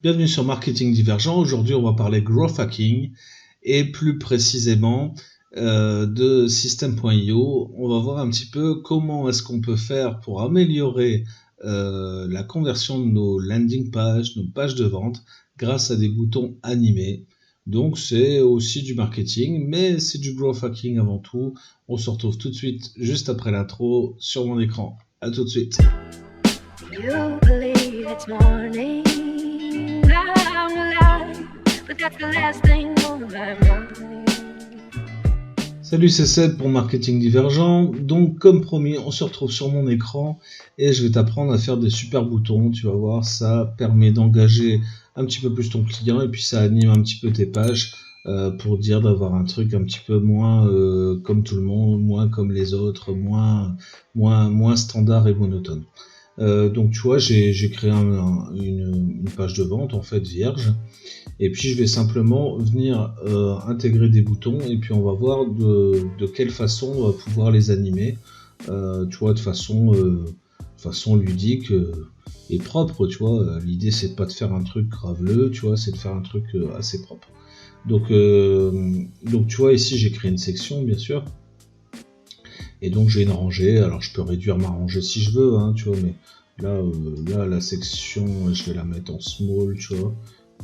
Bienvenue sur Marketing Divergent. Aujourd'hui, on va parler growth hacking et plus précisément de System.io. On va voir un petit peu comment est-ce qu'on peut faire pour améliorer la conversion de nos landing pages, nos pages de vente grâce à des boutons animés. Donc, c'est aussi du marketing, mais c'est du growth hacking avant tout. On se retrouve tout de suite juste après l'intro sur mon écran. À tout de suite. You believe it's morning. Salut, c'est Seb pour Marketing Divergent. Donc, comme promis, on se retrouve sur mon écran et je vais t'apprendre à faire des super boutons. Tu vas voir, ça permet d'engager un petit peu plus ton client et puis ça anime un petit peu tes pages pour dire d'avoir un truc un petit peu moins comme tout le monde, moins comme les autres, moins standard et monotone. Donc tu vois, j'ai créé une page de vente en fait vierge, et puis je vais simplement venir intégrer des boutons, et puis on va voir de quelle façon on va pouvoir les animer, tu vois, de façon ludique et propre, tu vois. L'idée c'est de pas de faire un truc graveleux, tu vois, c'est de faire un truc assez propre. Donc tu vois, ici j'ai créé une section bien sûr. Et donc j'ai une rangée, alors je peux réduire ma rangée si je veux, hein, tu vois, mais là la section, je vais la mettre en small, tu vois,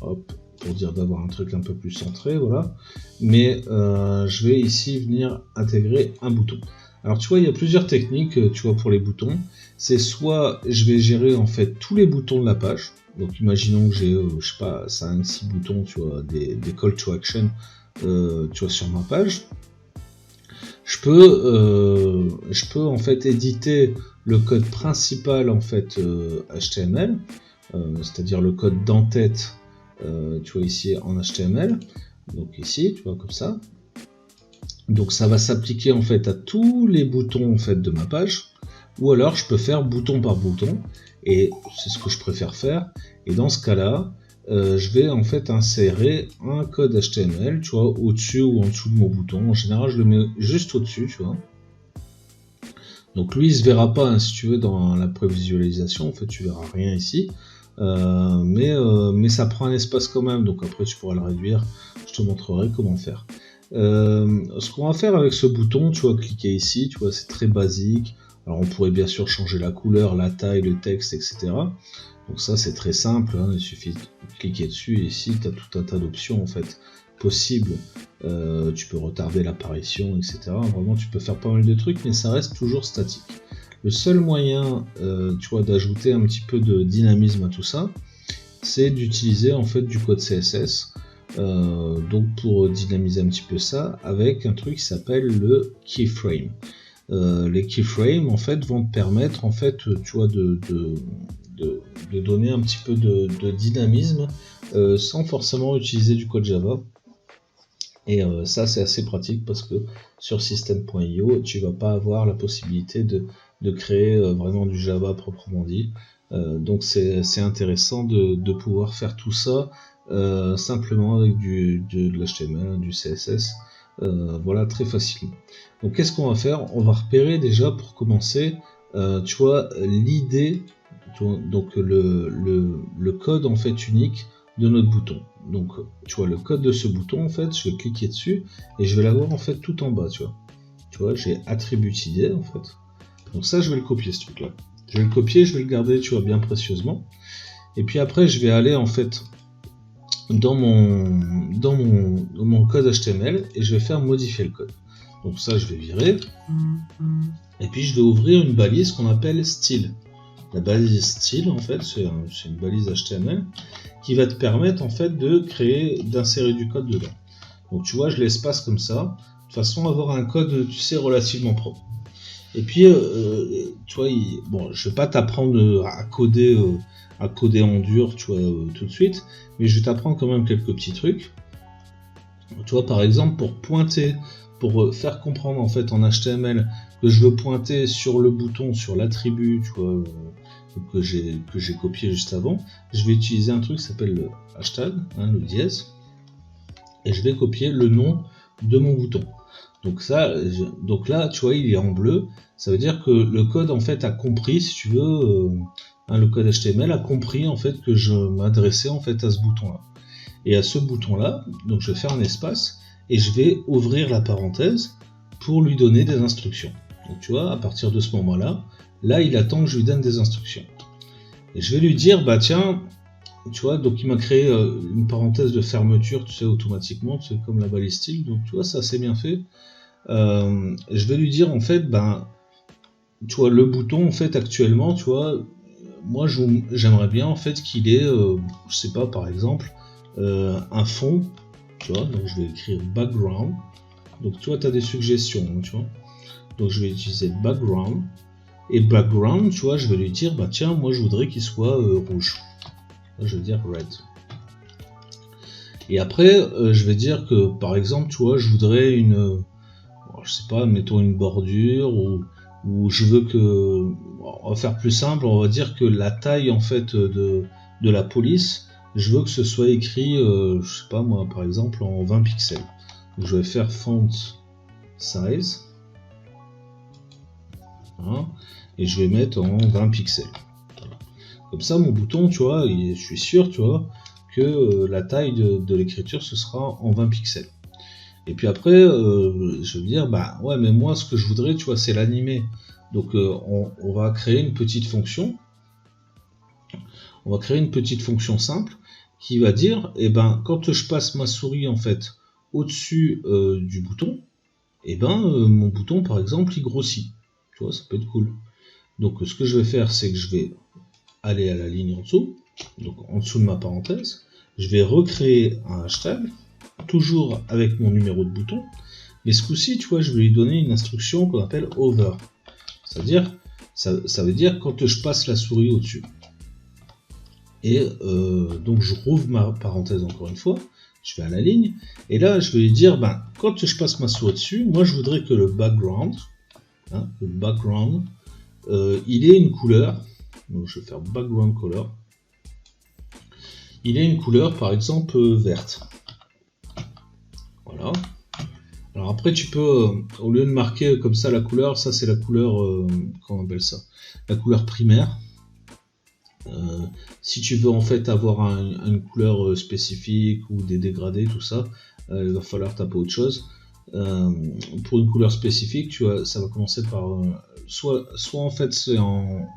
hop, pour dire d'avoir un truc un peu plus centré, voilà. Mais je vais ici venir intégrer un bouton. Alors tu vois, il y a plusieurs techniques, tu vois, pour les boutons. C'est soit je vais gérer en fait tous les boutons de la page. Donc imaginons que j'ai, je sais pas, 5-6 boutons, tu vois, des call to action, tu vois, sur ma page. Je peux en fait éditer le code principal en fait HTML, c'est-à-dire le code d'entête, tu vois ici en HTML, donc ici tu vois comme ça. Donc ça va s'appliquer en fait à tous les boutons en fait de ma page, ou alors je peux faire bouton par bouton, et c'est ce que je préfère faire. Et dans ce cas-là, je vais en fait insérer un code HTML, tu vois, au-dessus ou en dessous de mon bouton. En général, je le mets juste au-dessus, tu vois. Donc lui, il se verra pas, hein, si tu veux, dans la prévisualisation. En fait, tu verras rien ici. Mais ça prend un espace quand même. Donc après, tu pourras le réduire. Je te montrerai comment faire. Ce qu'on va faire avec ce bouton, tu vois, cliquer ici, tu vois, c'est très basique. Alors on pourrait bien sûr changer la couleur, la taille, le texte, etc. Donc ça c'est très simple, hein, il suffit de cliquer dessus et ici tu as tout un tas d'options en fait possibles. Tu peux retarder l'apparition, etc. Vraiment tu peux faire pas mal de trucs, mais ça reste toujours statique. Le seul moyen, tu vois, d'ajouter un petit peu de dynamisme à tout ça, c'est d'utiliser en fait du code CSS. Donc pour dynamiser un petit peu ça avec un truc qui s'appelle le keyframe. Les keyframes en fait vont te permettre en fait, tu vois, de donner un petit peu de dynamisme sans forcément utiliser du code Java. Et ça c'est assez pratique parce que sur System.io tu vas pas avoir la possibilité de créer vraiment du Java proprement dit. Donc c'est intéressant de pouvoir faire tout ça simplement avec de l'HTML, du CSS, voilà, très facilement. Donc qu'est-ce qu'on va faire? On va repérer déjà pour commencer, tu vois, l'idée, donc le code en fait unique de notre bouton. Donc tu vois le code de ce bouton, en fait je vais cliquer dessus et je vais l'avoir en fait tout en bas, tu vois, j'ai attribute ID en fait. Donc ça je vais le copier, ce truc là, je vais le copier, je vais le garder, tu vois, bien précieusement. Et puis après je vais aller en fait dans mon code HTML et je vais faire modifier le code. Donc ça je vais virer et puis je vais ouvrir une balise qu'on appelle style. La balise style en fait c'est une balise HTML qui va te permettre en fait d'insérer du code dedans. Donc tu vois, je l'espace comme ça de façon à avoir un code, tu sais, relativement propre. Et puis tu vois, bon, je vais pas t'apprendre à coder en dur, tu vois, tout de suite, mais je vais t'apprendre quand même quelques petits trucs. Tu vois, par exemple, pour faire comprendre en fait en HTML que je veux pointer sur le bouton, sur l'attribut, tu vois, que j'ai copié juste avant, je vais utiliser un truc qui s'appelle le hashtag, hein, le dièse, et je vais copier le nom de mon bouton. Donc là, tu vois, il est en bleu, ça veut dire que le code en fait a compris, si tu veux, hein, le code HTML a compris en fait que je m'adressais en fait à ce bouton-là. Et à ce bouton-là, donc je vais faire un espace et je vais ouvrir la parenthèse pour lui donner des instructions. Donc tu vois, à partir de ce moment-là, là il attend que je lui donne des instructions. Et je vais lui dire, bah tiens, tu vois, donc il m'a créé une parenthèse de fermeture, tu sais, automatiquement, c'est comme la balistique, donc tu vois, ça c'est bien fait. Je vais lui dire en fait, ben, tu vois, le bouton en fait actuellement, tu vois, moi j'aimerais bien en fait qu'il ait, je sais pas, par exemple, un fond, tu vois, donc je vais écrire background. Donc tu vois, tu as des suggestions, hein, tu vois. Donc je vais utiliser background. Et background, tu vois, je vais lui dire, bah tiens, moi je voudrais qu'il soit rouge. Là, je vais dire red. Et après, je vais dire que, par exemple, tu vois, je voudrais une, je sais pas, mettons une bordure, ou je veux que, on va faire plus simple, on va dire que la taille, en fait, de la police, je veux que ce soit écrit, je sais pas moi, par exemple, en 20 pixels. Donc je vais faire font size. Hein, et je vais mettre en 20 pixels. Voilà. Comme ça, mon bouton, tu vois, je suis sûr, tu vois, que la taille de l'écriture, ce sera en 20 pixels. Et puis après, je vais dire, bah ouais, mais moi, ce que je voudrais, tu vois, c'est l'animer. Donc, on va créer une petite fonction. On va créer une petite fonction simple qui va dire, eh ben, quand je passe ma souris, en fait, au-dessus du bouton, eh ben, mon bouton, par exemple, il grossit. Tu vois, ça peut être cool. Donc ce que je vais faire, c'est que je vais aller à la ligne en dessous, donc en dessous de ma parenthèse, je vais recréer un hashtag, toujours avec mon numéro de bouton, mais ce coup-ci, tu vois, je vais lui donner une instruction qu'on appelle over. C'est-à-dire, ça veut dire quand je passe la souris au-dessus. Et donc je rouvre ma parenthèse encore une fois, je vais à la ligne, et là je vais lui dire, ben, quand je passe ma souris dessus, moi je voudrais que le background, hein, il ait une couleur, donc je vais faire background color, il ait une couleur par exemple verte. Voilà. Alors après tu peux, au lieu de marquer comme ça la couleur, ça c'est la couleur, comment on appelle ça, la couleur primaire. Si tu veux en fait avoir une couleur spécifique ou des dégradés, tout ça, il va falloir taper autre chose. Pour une couleur spécifique, tu vois, ça va commencer par soit en fait c'est en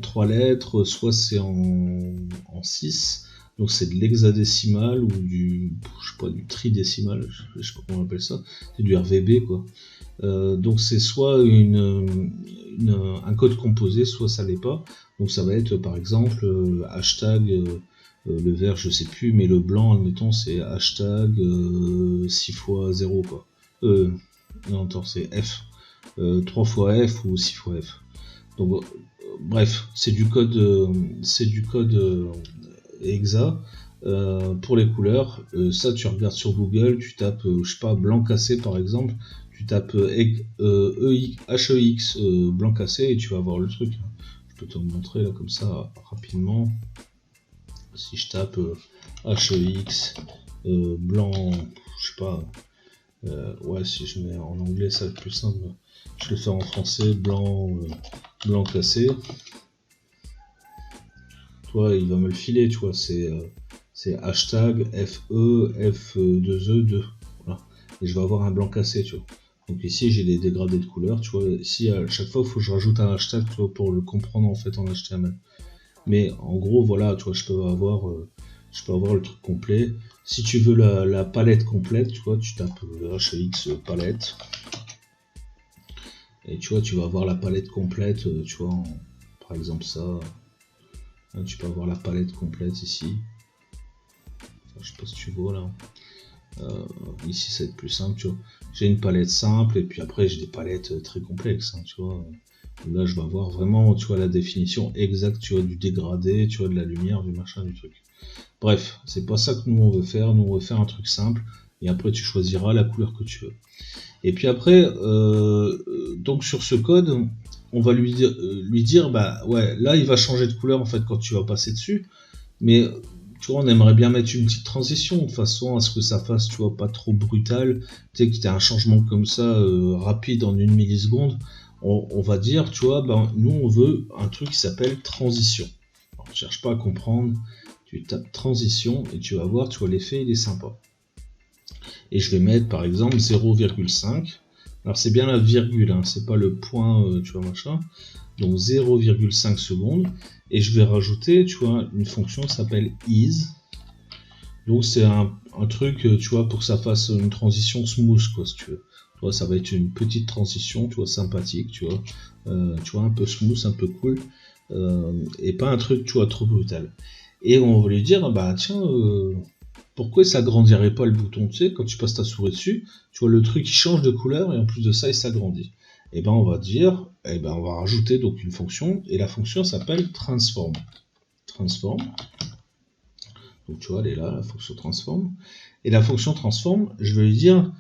3 lettres, soit c'est en 6, donc c'est de l'hexadécimal ou du, je sais pas, du tridécimal, je sais pas comment on appelle ça, c'est du RVB quoi. Donc c'est soit un code composé, soit ça l'est pas. Donc ça va être par exemple hashtag, le vert je sais plus, mais le blanc admettons c'est hashtag 6 fois 0 quoi. Non attends, c'est F. 3 fois F ou 6 fois F. Donc bref, c'est du code hexa. Pour les couleurs, ça tu regardes sur Google, tu tapes, je sais pas, blanc cassé par exemple, tu tapes HEX blanc cassé et tu vas avoir le truc. Je peux te le montrer là comme ça rapidement. Si je tape HEX blanc, je sais pas, ouais, si je mets en anglais ça va être plus simple. Je vais faire en français blanc cassé. Toi, il va me le filer, tu vois, c'est hashtag FE F2E2. Voilà. Et je vais avoir un blanc cassé, tu vois. Donc ici, j'ai des dégradés de couleurs, tu vois. Ici, à chaque fois, il faut que je rajoute un hashtag, tu vois, pour le comprendre en fait en HTML. Mais en gros, voilà, tu vois, je peux avoir le truc complet. Si tu veux la palette complète, tu vois, tu tapes HX palette. Et tu vois, tu vas avoir la palette complète, tu vois, par exemple ça. Là, tu peux avoir la palette complète ici. Enfin, je sais pas si tu vois là. Ici, ça va être plus simple, tu vois. J'ai une palette simple et puis après, j'ai des palettes très complexes, hein, tu vois. Là, je vais avoir vraiment, tu vois, la définition exacte, tu vois, du dégradé, tu vois, de la lumière, du machin, du truc. Bref, c'est pas ça que nous on veut faire. Nous, on veut faire un truc simple et après, tu choisiras la couleur que tu veux. Et puis après, donc sur ce code, on va lui dire, bah ouais, là il va changer de couleur en fait quand tu vas passer dessus, mais tu vois, on aimerait bien mettre une petite transition de façon à ce que ça fasse, tu vois, pas trop brutal, tu sais, que tu as un changement comme ça rapide en 1 milliseconde. on va dire, tu vois, ben, nous on veut un truc qui s'appelle transition. Alors, ne cherche pas à comprendre, tu tapes transition et tu vas voir, tu vois, l'effet il est sympa. Et je vais mettre par exemple 0,5. Alors c'est bien la virgule, hein, c'est pas le point, tu vois, machin. Donc 0,5 secondes. Et je vais rajouter, tu vois, une fonction qui s'appelle ease. Donc c'est un truc, tu vois, pour que ça fasse une transition smooth, quoi, si tu veux. Tu vois, ça va être une petite transition, tu vois, sympathique, tu vois, un peu smooth, un peu cool, et pas un truc, tu vois, trop brutal. Et on va lui dire, bah tiens, pourquoi ça grandirait pas le bouton, tu sais, quand tu passes ta souris dessus, tu vois le truc qui change de couleur et en plus de ça, il s'agrandit. Et ben on va dire, et ben on va rajouter donc une fonction, et la fonction s'appelle transform. Transform. Donc tu vois, elle est là, la fonction transform. Et la fonction transform, je vais lui dire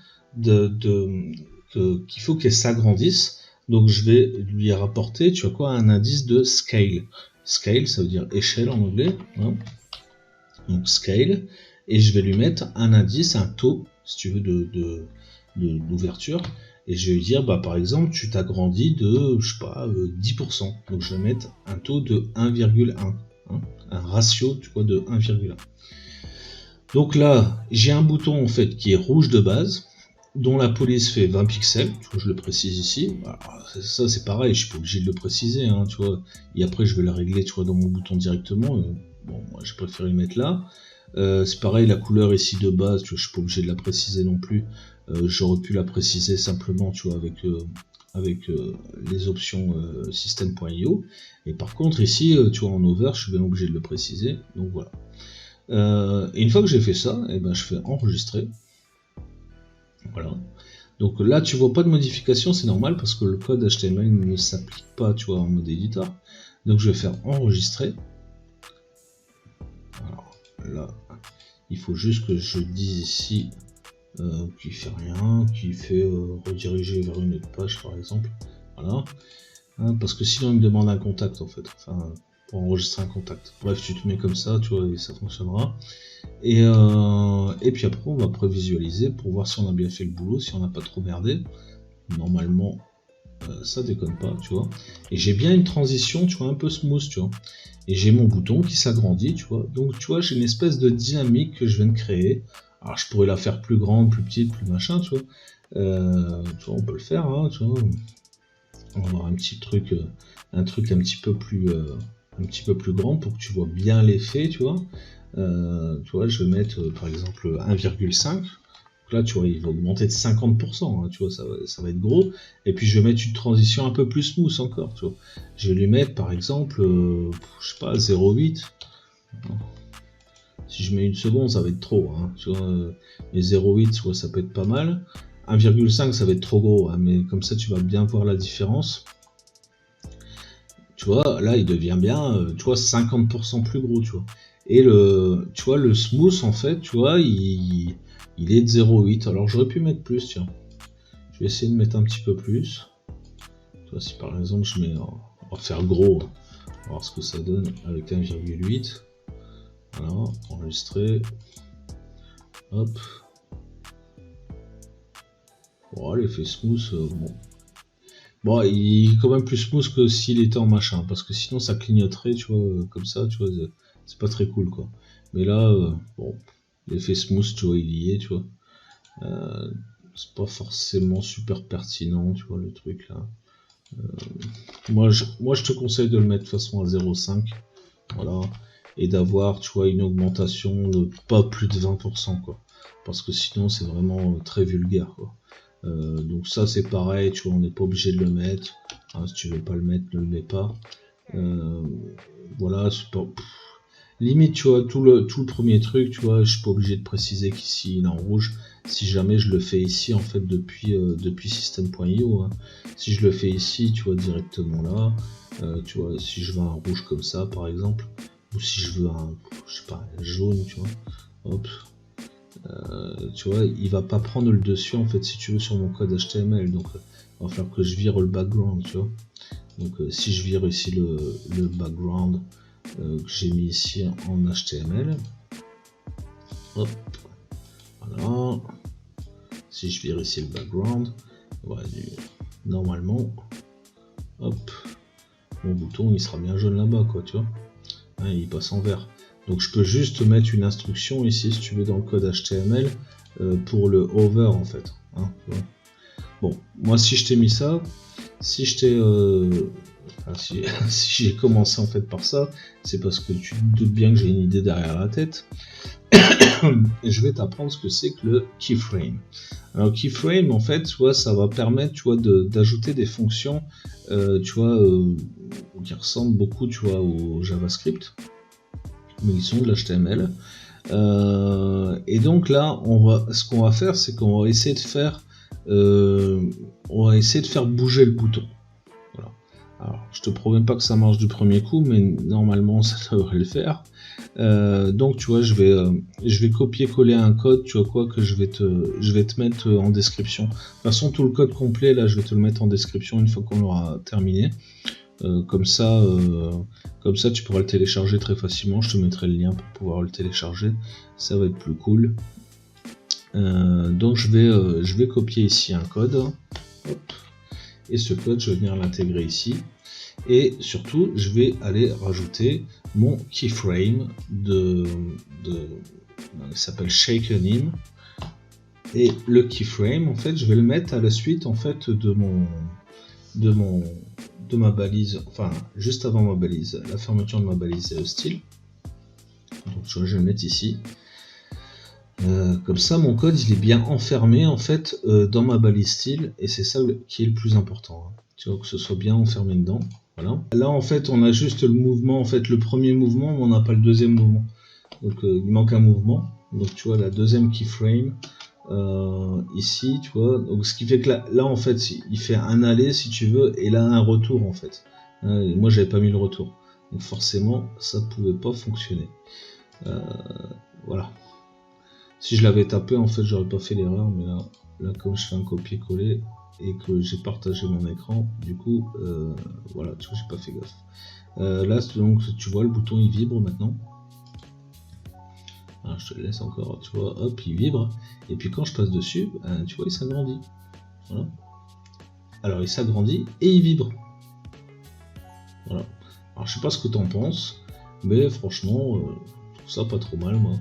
qu'il faut qu'elle s'agrandisse. Donc je vais lui rapporter, tu vois quoi, un indice de scale. Scale, ça veut dire échelle en anglais. Hein. Donc scale. Et je vais lui mettre un indice, un taux, si tu veux, d'ouverture. Et je vais lui dire, bah, par exemple, tu t'agrandis de, je sais pas, 10%. Donc je vais mettre un taux de 1,1. Hein, un ratio, tu vois, de 1,1. Donc là, j'ai un bouton en fait qui est rouge de base, dont la police fait 20 pixels, tu vois, je le précise ici. Alors, ça c'est pareil, je suis pas obligé de le préciser, hein, tu vois. Et après je vais le régler, tu vois, dans mon bouton directement. Bon, moi j'ai préféré le mettre là. C'est pareil, la couleur ici de base, tu vois, je suis pas obligé de la préciser non plus. J'aurais pu la préciser simplement, tu vois, avec les options system.io. Et par contre ici, tu vois, en over, je suis bien obligé de le préciser. Donc voilà. Et une fois que j'ai fait ça, et ben, je fais enregistrer. Voilà. Donc là, tu vois pas de modification, c'est normal parce que le code HTML ne s'applique pas, tu vois, en mode éditeur. Donc je vais faire enregistrer. Alors là, il faut juste que je dise ici qu'il fait rien, qu'il fait rediriger vers une autre page, par exemple. Voilà. Hein, parce que sinon, il me demande un contact en fait. Enfin, pour enregistrer un contact. Bref, tu te mets comme ça, tu vois, et ça fonctionnera. Et puis après, on va prévisualiser pour voir si on a bien fait le boulot, si on n'a pas trop merdé. Normalement, ça déconne pas, tu vois. Et j'ai bien une transition, tu vois, un peu smooth, tu vois. Et j'ai mon bouton qui s'agrandit, tu vois. Donc, tu vois, j'ai une espèce de dynamique que je viens de créer. Alors, je pourrais la faire plus grande, plus petite, plus machin, tu vois. Tu vois, on peut le faire, hein, tu vois. On va avoir un petit truc, un petit peu plus grand pour que tu vois bien l'effet, tu vois. Tu vois, je vais mettre par exemple 1,5. Donc là, tu vois, il va augmenter de 50%, hein, tu vois, ça va être gros. Et puis je vais mettre une transition un peu plus smooth encore, tu vois. Je vais lui mettre par exemple, je sais pas, 0,8. Si je mets une seconde, ça va être trop, hein, tu vois. Mais 0,8, tu vois, ça peut être pas mal. 1,5, ça va être trop gros, hein, mais comme ça, tu vas bien voir la différence. Tu vois, là, il devient bien, tu vois, 50% plus gros, tu vois. Et tu vois, le smooth, en fait, tu vois, il est de 0,8. Alors, j'aurais pu mettre plus, tiens. Je vais essayer de mettre un petit peu plus. Tu vois, si par exemple, je mets, on va faire gros, on va voir ce que ça donne avec 1,8. Voilà, enregistrer. Hop. Bon, l'effet smooth, bon. Bon, il est quand même plus smooth que s'il était en machin, parce que sinon ça clignoterait, tu vois, comme ça, tu vois, c'est pas très cool, quoi. Mais là, bon, l'effet smooth, tu vois, il y est, tu vois. C'est pas forcément super pertinent, tu vois, le truc, là. Moi, je te conseille de le mettre de façon à 0,5, voilà, et d'avoir, tu vois, une augmentation de pas plus de 20%, quoi. Parce que sinon, c'est vraiment très vulgaire, quoi. Donc ça c'est pareil, tu vois, on n'est pas obligé de le mettre. Hein, si tu veux pas le mettre, ne le mets pas. Voilà, c'est pas. Limite, tu vois, tout le premier truc, tu vois, je suis pas obligé de préciser qu'ici il est en rouge. Si jamais je le fais ici, en fait, depuis system.io, hein. Si je le fais ici, tu vois, directement là, tu vois, si je veux un rouge comme ça, par exemple, ou si je veux un, je sais pas, un jaune, tu vois, hop, tu vois, il va pas prendre le dessus en fait si tu veux sur mon code HTML, donc il va falloir que je vire le background, tu vois. Donc si je vire ici le background que j'ai mis ici en HTML, hop, voilà. Si je vire ici le background, ouais, normalement, hop, mon bouton il sera bien jaune là-bas, quoi, tu vois. Hein, il passe en vert. Donc je peux juste mettre une instruction ici, si tu veux, dans le code HTML, pour le hover, en fait. Hein, tu vois. Bon, moi si je t'ai mis ça, si je t'ai... si j'ai commencé en fait par ça, c'est parce que tu te doutes bien que j'ai une idée derrière la tête. Et je vais t'apprendre ce que c'est que le keyframe. Alors keyframe, en fait, tu vois, ça va permettre, tu vois, d'ajouter des fonctions, tu vois, qui ressemblent beaucoup, tu vois, au JavaScript, mais ils sont de l'HTML. Et donc là, ce qu'on va faire, c'est qu'on va essayer de faire, bouger le bouton. Voilà. Alors, je te promets pas que ça marche du premier coup, mais normalement, ça devrait le faire. Donc, tu vois, je vais copier-coller un code, tu vois quoi, que je vais te mettre en description. De toute façon, tout le code complet, là, je vais te le mettre en description une fois qu'on l'aura terminé. Comme ça, tu pourras le télécharger très facilement. Je te mettrai le lien pour pouvoir le télécharger. Ça va être plus cool. Donc je vais copier ici un code. Hop. Et ce code, je vais venir l'intégrer ici. Et surtout, je vais aller rajouter mon keyframe il s'appelle ShakenIm. Et le keyframe, en fait, je vais le mettre à la suite en fait de ma balise, enfin juste avant ma balise, la fermeture de ma balise style. Donc je vais le mettre ici. Comme ça, mon code il est bien enfermé en fait dans ma balise style, et c'est ça qui est le plus important. Hein. Tu vois, que ce soit bien enfermé dedans. Voilà. Là en fait, on a juste le mouvement, en fait le premier mouvement, mais on n'a pas le deuxième mouvement. Donc il manque un mouvement. Donc tu vois la deuxième keyframe. Ici, tu vois, donc ce qui fait que là en fait il fait un aller si tu veux, et là un retour en fait. Et moi j'avais pas mis le retour, donc forcément ça pouvait pas fonctionner. Voilà. Si je l'avais tapé en fait j'aurais pas fait l'erreur, mais là comme je fais un copier-coller et que j'ai partagé mon écran, du coup voilà, tu vois, j'ai pas fait gaffe. Là donc tu vois le bouton il vibre maintenant. Alors, je te le laisse encore, tu vois, hop, il vibre. Et puis quand je passe dessus, tu vois, il s'agrandit. Voilà. Alors il s'agrandit et il vibre. Voilà. Alors je sais pas ce que t'en penses, mais franchement, je trouve ça pas trop mal, moi.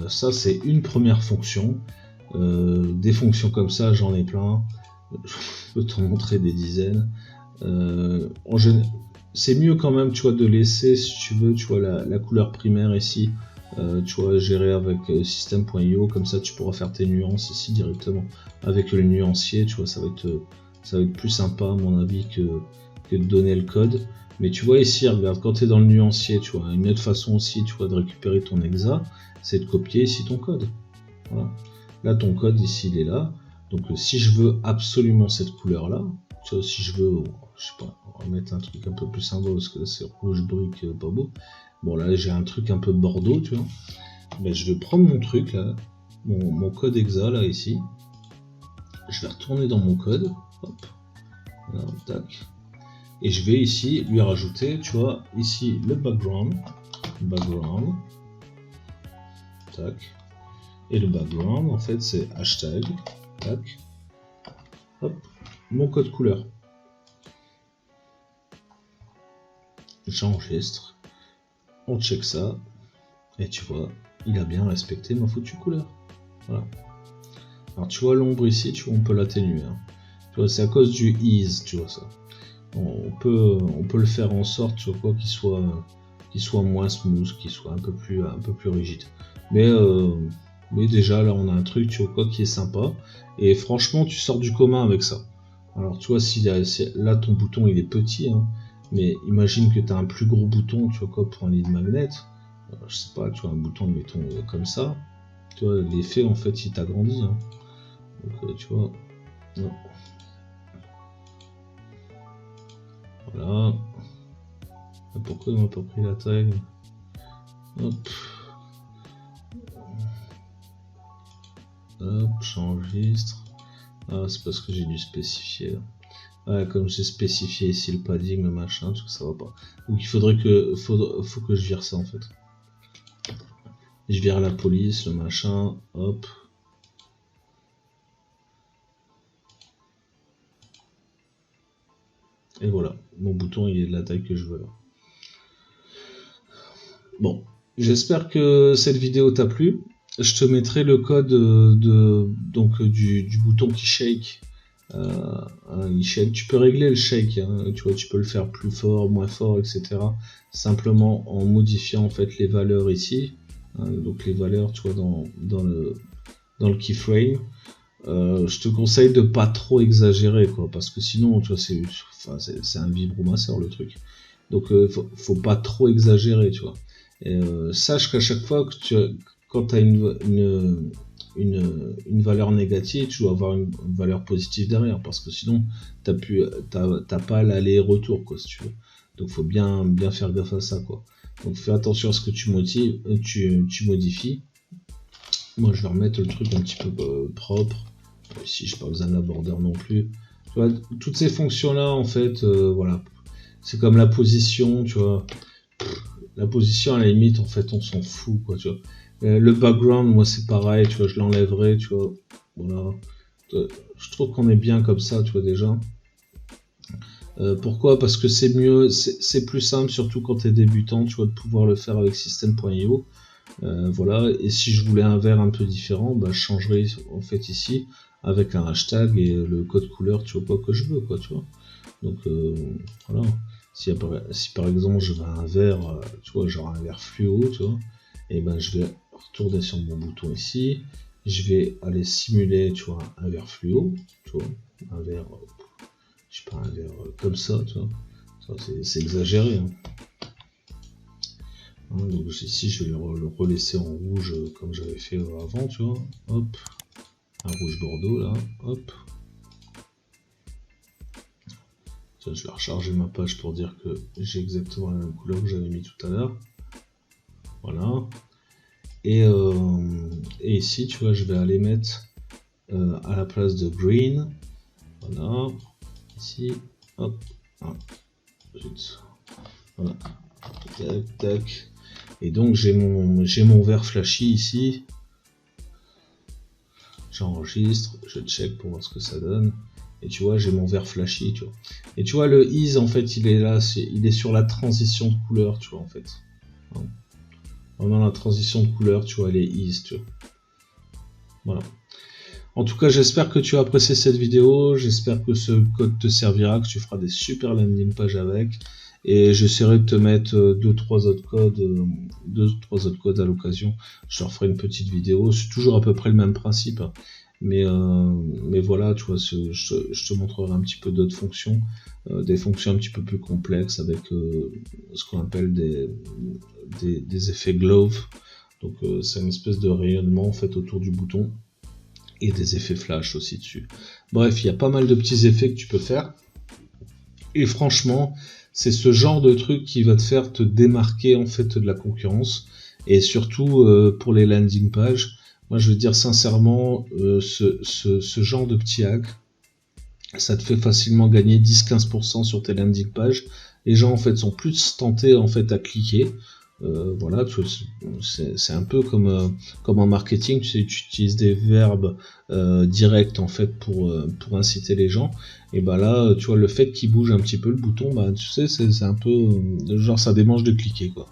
Ça, c'est une première fonction. Des fonctions comme ça, j'en ai plein. Je peux t'en montrer des dizaines. C'est mieux quand même, tu vois, de laisser, si tu veux, tu vois, la couleur primaire ici. Tu vois, gérer avec system.io, comme ça tu pourras faire tes nuances ici directement avec le nuancier, tu vois, ça va être plus sympa à mon avis que de donner le code. Mais tu vois ici, regarde, quand tu es dans le nuancier, tu vois, une autre façon aussi, tu vois, de récupérer ton exa, c'est de copier ici ton code. Voilà. Là, ton code ici, il est là. Donc si je veux absolument cette couleur là, tu vois, si je veux, je sais pas, on va mettre un truc un peu plus sympa parce que là c'est rouge brique, pas beau. Bon là j'ai un truc un peu bordeaux, tu vois. Ben, je vais prendre mon truc là, mon code exa là ici. Je vais retourner dans mon code. Hop. Voilà, tac. Et je vais ici lui rajouter, tu vois, ici le background. Background. Tac. Et le background en fait c'est hashtag. Tac. Hop. Mon code couleur. J'enregistre. On check ça. Et tu vois, il a bien respecté ma foutue couleur. Voilà. Alors tu vois l'ombre ici, tu vois, on peut l'atténuer. Hein. Tu vois, c'est à cause du ease, tu vois ça. On peut le faire en sorte, tu vois quoi, qu'il soit moins smooth, qu'il soit un peu plus rigide. Mais déjà là on a un truc, tu vois quoi, qui est sympa. Et franchement, tu sors du commun avec ça. Alors tu vois, si là ton bouton il est petit, hein, mais imagine que tu as un plus gros bouton, tu vois quoi, pour un lead magnet. Je sais pas, tu vois, un bouton, mettons comme ça. Tu vois, l'effet en fait il t'agrandit. Hein. Donc tu vois. Ouais. Voilà. Pourquoi il m'a pas pris la taille? Hop. Hop, j'enregistre. Ah, c'est parce que j'ai dû spécifier. Ouais, comme j'ai spécifié ici le padding, le machin, tout ça va pas. Donc il faut que je vire ça en fait. Je vire la police, le machin, hop. Et voilà, mon bouton il est de la taille que je veux là. Bon, j'espère que cette vidéo t'a plu. Je te mettrai le code du bouton qui shake. Il shake. Tu peux régler le shake, hein, tu vois, tu peux le faire plus fort, moins fort, etc. Simplement en modifiant en fait les valeurs ici. Hein, donc les valeurs, tu vois, dans le keyframe. Je te conseille de pas trop exagérer, quoi, parce que sinon, tu vois, c'est un vibromasseur le truc. Donc faut pas trop exagérer, tu vois. Et, sache qu'à chaque fois que quand tu as une valeur négative, tu dois avoir une valeur positive derrière, parce que sinon t'as pas l'aller-retour, quoi, si tu veux. Donc faut bien faire gaffe à ça, quoi. Donc fais attention à ce que tu modifies. Moi je vais remettre le truc un petit peu propre. Ici j'ai pas besoin d'un border non plus. Tu vois, toutes ces fonctions là en fait, voilà. C'est comme la position, tu vois. La position à la limite en fait on s'en fout, quoi, tu vois. Le background, moi c'est pareil, tu vois, je l'enlèverai, tu vois. Voilà. Je trouve qu'on est bien comme ça, tu vois, déjà. Pourquoi? Parce que c'est mieux, c'est plus simple, surtout quand tu es débutant, tu vois, de pouvoir le faire avec system.io. Voilà, et si je voulais un vert un peu différent, bah, je changerais en fait ici avec un hashtag et le code couleur, tu vois, pas que je veux, quoi, tu vois. Donc voilà, si par exemple je veux un vert, tu vois, genre un vert fluo, tu vois, et ben je vais retourner sur mon bouton ici, je vais aller simuler, tu vois, un vert fluo, tu vois, un vert, je sais pas, un vert comme ça, tu vois, c'est exagéré, hein. Donc ici je vais le relaisser en rouge comme j'avais fait avant, tu vois, hop, un rouge bordeaux là, hop. Tiens, je vais recharger ma page pour dire que j'ai exactement la même couleur que j'avais mis tout à l'heure. Voilà. Et ici, tu vois, je vais aller mettre à la place de green. Voilà. Ici, hop. Ah, zut. Voilà. Tac, tac. Et donc j'ai mon vert flashy ici. J'enregistre, je check pour voir ce que ça donne. Et tu vois, j'ai mon vert flashy, tu vois. Et tu vois, le ease, en fait, il est là, il est sur la transition de couleur, tu vois, en fait. Vraiment, la transition de couleur, tu vois, elle est ease, tu vois. Voilà. En tout cas, j'espère que tu as apprécié cette vidéo. J'espère que ce code te servira, que tu feras des super landing pages avec. Et j'essaierai de te mettre 2-3 autres codes à l'occasion. Je leur ferai une petite vidéo. C'est toujours à peu près le même principe. Mais voilà, tu vois, je te montrerai un petit peu d'autres fonctions. Des fonctions un petit peu plus complexes avec ce qu'on appelle des effets glove. Donc c'est une espèce de rayonnement en fait autour du bouton. Et des effets flash aussi dessus. Bref, il y a pas mal de petits effets que tu peux faire. Et franchement, c'est ce genre de truc qui va te faire te démarquer en fait de la concurrence. Et surtout pour les landing pages, moi je veux dire sincèrement, ce genre de petit hack, ça te fait facilement gagner 10-15% sur tes landing pages. Les gens en fait sont plus tentés en fait à cliquer. Voilà, c'est un peu comme en marketing, tu sais, tu utilises des verbes directs en fait pour inciter les gens. Et bah là, tu vois, le fait qu'il bouge un petit peu le bouton, bah tu sais, c'est un peu genre ça démange de cliquer, quoi.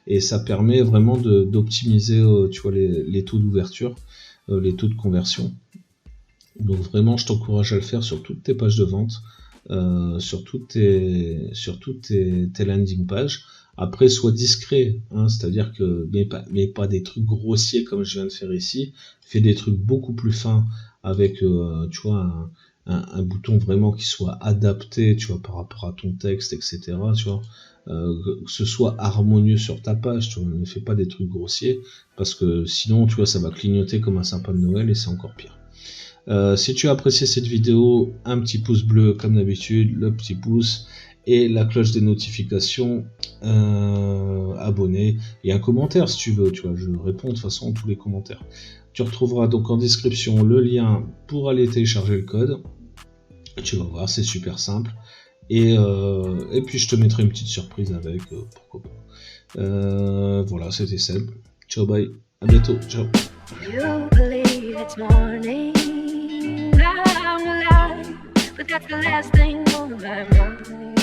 Et ça permet vraiment d'optimiser, tu vois, les taux d'ouverture, les taux de conversion. Donc vraiment, je t'encourage à le faire sur toutes tes pages de vente, sur toutes tes landing pages. Après, sois discret, hein, c'est-à-dire que mais pas des trucs grossiers comme je viens de faire ici. Fais des trucs beaucoup plus fins avec, tu vois, un bouton vraiment qui soit adapté, tu vois, par rapport à ton texte, etc. Tu vois, que ce soit harmonieux sur ta page. Tu vois, ne fais pas des trucs grossiers parce que sinon, tu vois, ça va clignoter comme un sapin de Noël et c'est encore pire. Si tu as apprécié cette vidéo, un petit pouce bleu comme d'habitude, le petit pouce et la cloche des notifications, abonné et un commentaire si tu veux, tu vois, je réponds de toute façon à tous les commentaires. Tu retrouveras donc en description le lien pour aller télécharger le code. Tu vas voir, c'est super simple. Et puis je te mettrai une petite surprise avec, pourquoi pas. Voilà, c'était Seb. Ciao, bye, à bientôt, ciao. You believe it's morning, I'm alive. but that's the last thing on my mind.